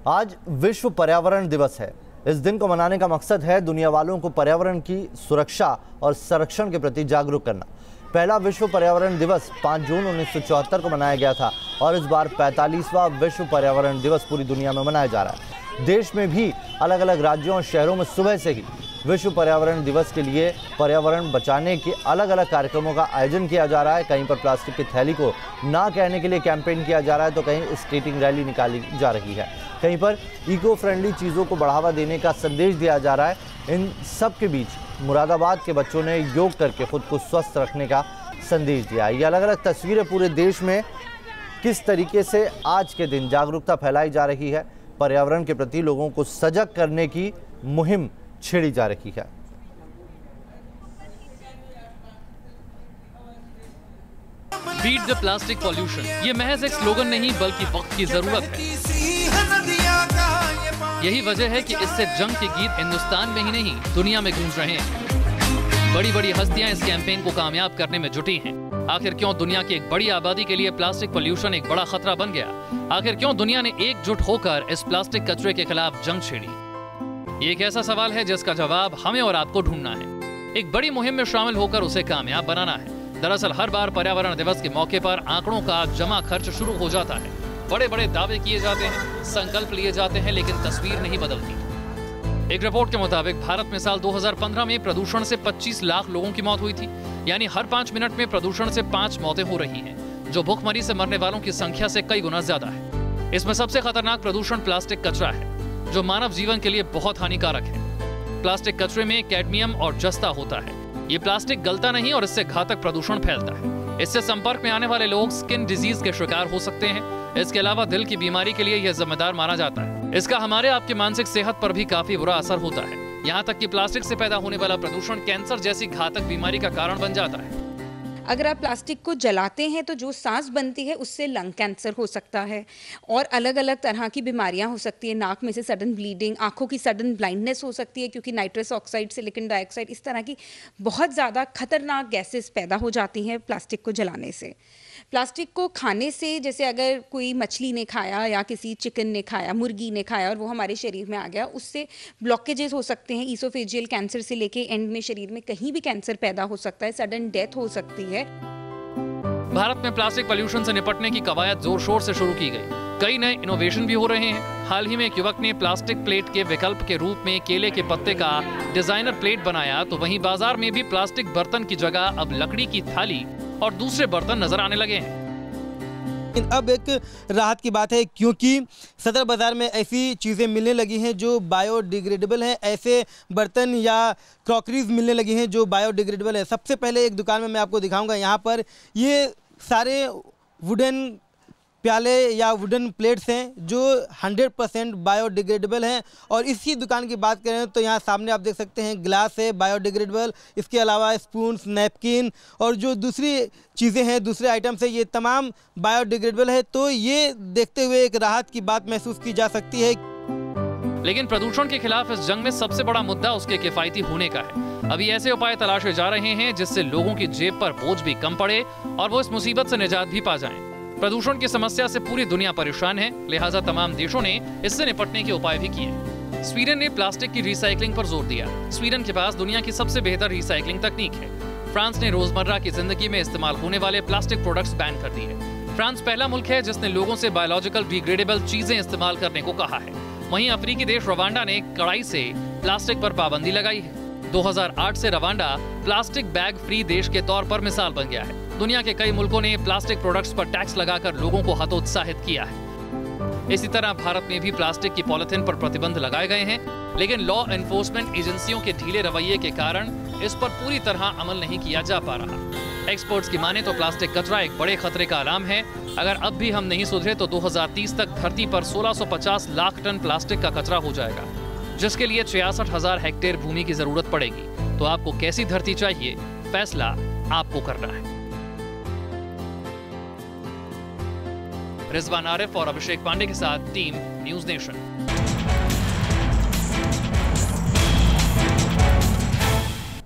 आज विश्व पर्यावरण दिवस है। इस दिन को मनाने का मकसद है दुनिया वालों को पर्यावरण की सुरक्षा और संरक्षण के प्रति जागरूक करना। पहला विश्व पर्यावरण दिवस 5 जून 1974 को मनाया गया था और इस बार 45वां विश्व पर्यावरण दिवस पूरी दुनिया में मनाया जा रहा है। देश में भी अलग अलग राज्यों और शहरों में सुबह से ही विश्व पर्यावरण दिवस के लिए पर्यावरण बचाने के अलग अलग कार्यक्रमों का आयोजन किया जा रहा है। कहीं पर प्लास्टिक की थैली को ना कहने के लिए कैंपेन किया जा रहा है, तो कहीं स्केटिंग रैली निकाली जा रही है, कहीं पर इको फ्रेंडली चीज़ों को बढ़ावा देने का संदेश दिया जा रहा है। इन सब के बीच मुरादाबाद के बच्चों ने योग करके खुद को स्वस्थ रखने का संदेश दिया है। ये अलग अलग तस्वीरें पूरे देश में किस तरीके से आज के दिन जागरूकता फैलाई जा रही है, पर्यावरण के प्रति लोगों को सजग करने की मुहिम छेड़ी जा रही है। बीट द प्लास्टिक पॉल्यूशन ये महज एक स्लोगन नहीं बल्कि वक्त की जरूरत है। यही वजह है कि इससे जंग के गीत हिंदुस्तान में ही नहीं दुनिया में गूंज रहे हैं। बड़ी बड़ी हस्तियां इस कैंपेन को कामयाब करने में जुटी हैं। आखिर क्यों दुनिया की एक बड़ी आबादी के लिए प्लास्टिक पॉल्यूशन एक बड़ा खतरा बन गया? आखिर क्यों दुनिया ने एकजुट होकर इस प्लास्टिक कचरे के खिलाफ जंग छेड़ी? ये एक ऐसा सवाल है जिसका जवाब हमें और आपको ढूंढना है। एक बड़ी मुहिम में शामिल होकर उसे कामयाब बनाना है। दरअसल हर बार पर्यावरण दिवस के मौके पर आंकड़ों का जमा खर्च शुरू हो जाता है। बड़े बड़े दावे किए जाते हैं, संकल्प लिए जाते हैं, लेकिन तस्वीर नहीं बदलती। एक रिपोर्ट के मुताबिक भारत में साल 2015 में प्रदूषण से 25 लाख लोगों की मौत हुई थी। यानी हर 5 मिनट में प्रदूषण से 5 मौतें हो रही हैं, जो भूखमरी से मरने वालों की संख्या से कई गुना ज्यादा है। इसमें सबसे खतरनाक प्रदूषण प्लास्टिक कचरा है, जो मानव जीवन के लिए बहुत हानिकारक है। प्लास्टिक कचरे में कैडमियम और जस्ता होता है। ये प्लास्टिक गलता नहीं और इससे घातक प्रदूषण फैलता है। इससे संपर्क में आने वाले लोग स्किन डिजीज के शिकार हो सकते हैं। इसके अलावा दिल की बीमारी के लिए यह जिम्मेदार माना जाता है। इसका हमारे आपकी मानसिक सेहत पर भी काफी बुरा असर होता है। यहाँ तक कि प्लास्टिक से पैदा होने वाला प्रदूषण कैंसर जैसी घातक बीमारी का कारण बन जाता है। अगर आप प्लास्टिक को जलाते हैं तो जो सांस बनती है उससे लंग कैंसर हो सकता है और अलग अलग तरह की बीमारियां हो सकती है। नाक में से सडन ब्लीडिंग, आंखों की सडन ब्लाइंडनेस हो सकती है, क्योंकि नाइट्रस ऑक्साइड, सिलिकॉन डाइऑक्साइड, इस तरह की बहुत ज़्यादा खतरनाक गैसेस पैदा हो जाती हैं प्लास्टिक को जलाने से। प्लास्टिक को खाने से, जैसे अगर कोई मछली ने खाया या किसी चिकन ने खाया, मुर्गी ने खाया और वो हमारे शरीर में आ गया, उससे ब्लॉकेजेस हो सकते हैं। ईसोफेजियल कैंसर से लेके एंड में शरीर में कहीं भी कैंसर पैदा हो सकता है, सडन डेथ हो सकती है। भारत में प्लास्टिक पॉल्यूशन से निपटने की कवायद जोर शोर से शुरू की गई। कई नए इनोवेशन भी हो रहे हैं। हाल ही में एक युवक ने प्लास्टिक प्लेट के विकल्प के रूप में केले के पत्ते का डिजाइनर प्लेट बनाया, तो वहीं बाजार में भी प्लास्टिक बर्तन की जगह अब लकड़ी की थाली और दूसरे बर्तन नजर आने लगे हैं। अब एक राहत की बात है, क्योंकि सदर बाज़ार में ऐसी चीज़ें मिलने लगी हैं जो बायोडिग्रेडेबल हैं। ऐसे बर्तन या क्रॉकरीज मिलने लगी हैं जो बायोडिग्रेडेबल है। सबसे पहले एक दुकान में मैं आपको दिखाऊंगा। यहाँ पर ये सारे वुडन प्याले या वुडन प्लेट्स हैं जो 100% बायोडिग्रेडेबल हैं। और इसी दुकान की बात करें तो यहाँ सामने आप देख सकते हैं ग्लास है बायोडिग्रेडेबल। इसके अलावा स्पून्स, नैपकिन और जो दूसरी चीज़ें हैं, दूसरे आइटम्स हैं, ये तमाम बायोडिग्रेडेबल है। तो ये देखते हुए एक राहत की बात महसूस की जा सकती है। लेकिन प्रदूषण के खिलाफ इस जंग में सबसे बड़ा मुद्दा उसके किफायती होने का है। अभी ऐसे उपाय तलाशे जा रहे हैं जिससे लोगों की जेब पर बोझ भी कम पड़े और वो इस मुसीबत से निजात भी पा जाएं। प्रदूषण की समस्या से पूरी दुनिया परेशान है, लिहाजा तमाम देशों ने इससे निपटने के उपाय भी किए। स्वीडन ने प्लास्टिक की रिसाइकलिंग पर जोर दिया। स्वीडन के पास दुनिया की सबसे बेहतर रिसाइकलिंग तकनीक है। फ्रांस ने रोजमर्रा की जिंदगी में इस्तेमाल होने वाले प्लास्टिक प्रोडक्ट्स बैन कर दिए। फ्रांस पहला मुल्क है जिसने लोगों से बायोलॉजिकल डिग्रेडेबल चीजें इस्तेमाल करने को कहा है। वहीं अफ्रीकी देश रवांडा ने कड़ाई से प्लास्टिक पर पाबंदी लगाई है। 2008 से रवांडा प्लास्टिक बैग फ्री देश के तौर पर मिसाल बन गया है। दुनिया के कई मुल्कों ने प्लास्टिक प्रोडक्ट्स पर टैक्स लगाकर लोगों को हतोत्साहित किया है। इसी तरह भारत में भी प्लास्टिक की पॉलिथीन पर प्रतिबंध लगाए गए हैं, लेकिन लॉ एनफोर्समेंट एजेंसियों के ढीले रवैये के कारण इस पर पूरी तरह अमल नहीं किया जा पा रहा। एक्सपर्ट्स की माने तो प्लास्टिक कचरा एक बड़े खतरे का अलार्म है। अगर अब भी हम नहीं सुधरे तो 2030 तक धरती पर 1650 लाख टन प्लास्टिक का कचरा हो जाएगा, जिसके लिए 66,000 हेक्टेयर भूमि की जरूरत पड़ेगी। तो आपको कैसी धरती चाहिए, फैसला आपको करना है। रिजवान आरिफ और अभिषेक पांडे के साथ टीम न्यूज़ नेशन।